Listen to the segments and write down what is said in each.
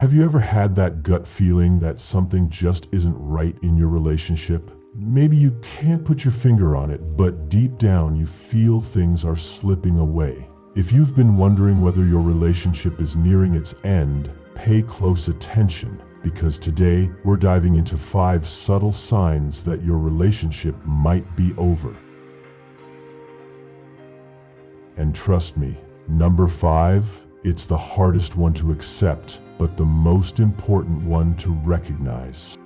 Have you ever had that gut feeling that something just isn't right in your relationship? Maybe you can't put your finger on it, but deep down you feel things are slipping away. If you've been wondering whether your relationship is nearing its end, pay close attention, because today we're diving into 5 subtle signs that your relationship might be over. And trust me, number 5, it's the hardest one to accept, but the most important one to recognize.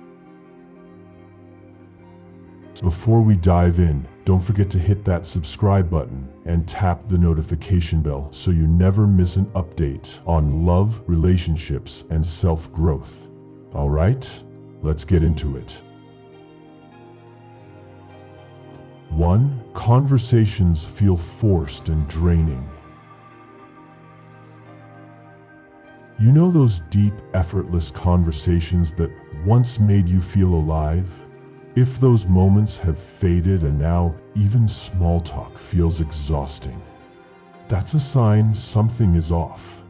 Before we dive in, don't forget to hit that subscribe button and tap the notification bell so you never miss an update on love, relationships, and self-growth. All right, let's get into it. 1. Conversations feel forced and draining. You know those deep, effortless conversations that once made you feel alive? If those moments have faded and now even small talk feels exhausting, that's a sign something is off.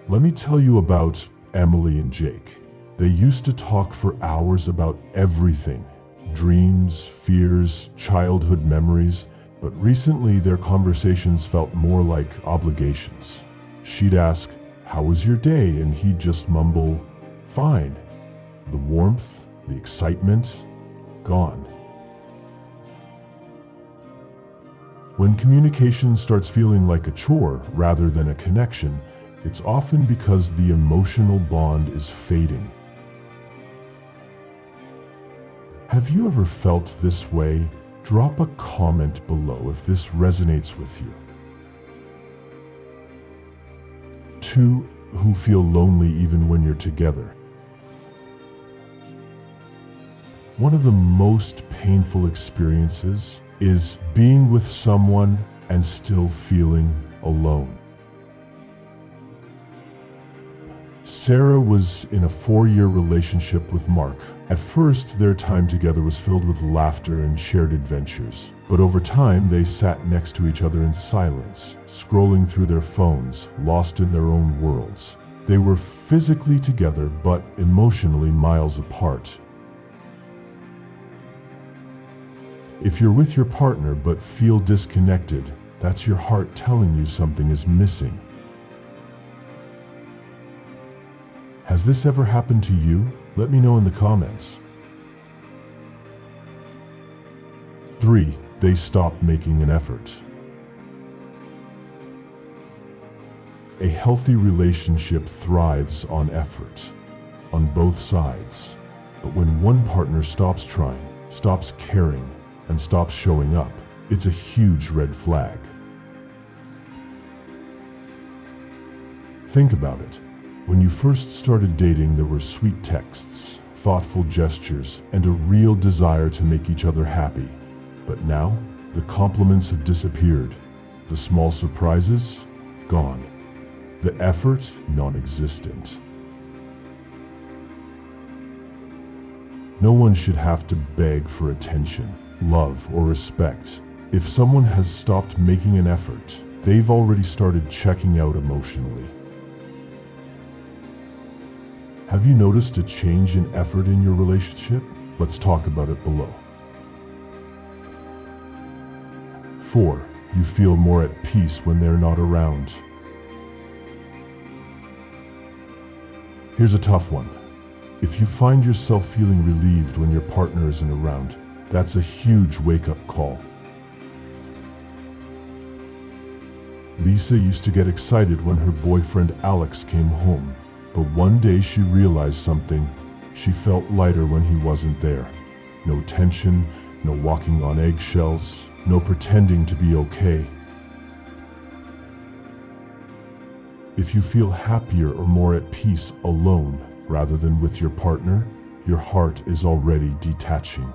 Let me tell you about Emily and Jake. They used to talk for hours about everything: dreams, fears, childhood memories, but recently their conversations felt more like obligations. She'd ask, "How was your day?" and he'd just mumble, "Fine." The warmth, the excitement, gone. When communication starts feeling like a chore rather than a connection, it's often because the emotional bond is fading. Have you ever felt this way? Drop a comment below if this resonates with you. 2. Who feel lonely even when you're together. One of the most painful experiences is being with someone and still feeling alone. Sarah was in a 4-year relationship with Mark. At first, their time together was filled with laughter and shared adventures. But over time, they sat next to each other in silence, scrolling through their phones, lost in their own worlds. They were physically together, but emotionally miles apart. If you're with your partner but feel disconnected, that's your heart telling you something is missing. Has this ever happened to you? Let me know in the comments. 3. They stop making an effort. A healthy relationship thrives on effort, on both sides. But when one partner stops trying, stops caring, and stops showing up, it's a huge red flag. Think about it. When you first started dating, there were sweet texts, thoughtful gestures, and a real desire to make each other happy. But now, the compliments have disappeared. The small surprises, gone. The effort, non-existent. No one should have to beg for attention, love, or respect. If someone has stopped making an effort, they've already started checking out emotionally. Have you noticed a change in effort in your relationship? Let's talk about it below. 4. You feel more at peace when they're not around. Here's a tough one. If you find yourself feeling relieved when your partner isn't around, that's a huge wake-up call. Lisa used to get excited when her boyfriend Alex came home, but one day she realized something. She felt lighter when he wasn't there. No tension, no walking on eggshells, no pretending to be okay. If you feel happier or more at peace alone rather than with your partner, your heart is already detaching.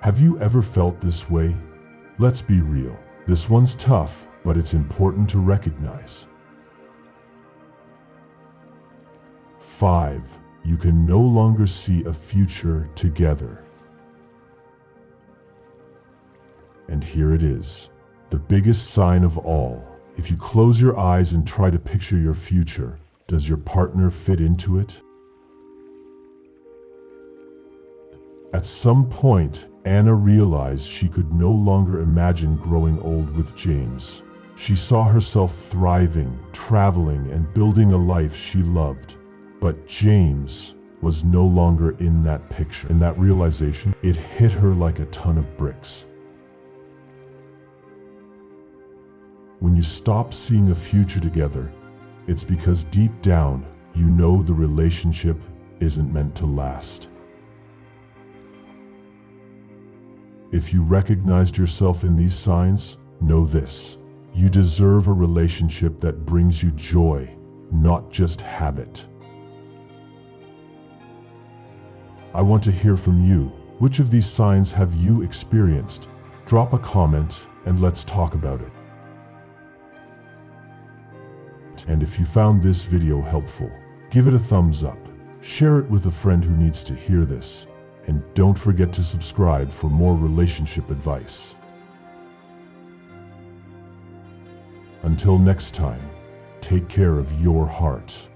Have you ever felt this way? Let's be real. This one's tough, but it's important to recognize. 5. You can no longer see a future together. And here it is. The biggest sign of all. If you close your eyes and try to picture your future, does your partner fit into it? At some point, Anna realized she could no longer imagine growing old with James. She saw herself thriving, traveling, and building a life she loved. But James was no longer in that picture. In that realization, it hit her like a ton of bricks. When you stop seeing a future together, it's because deep down, you know the relationship isn't meant to last. If you recognized yourself in these signs, know this: you deserve a relationship that brings you joy, not just habit. I want to hear from you. Which of these signs have you experienced? Drop a comment and let's talk about it. And if you found this video helpful, give it a thumbs up, share it with a friend who needs to hear this, and don't forget to subscribe for more relationship advice. Until next time, take care of your heart.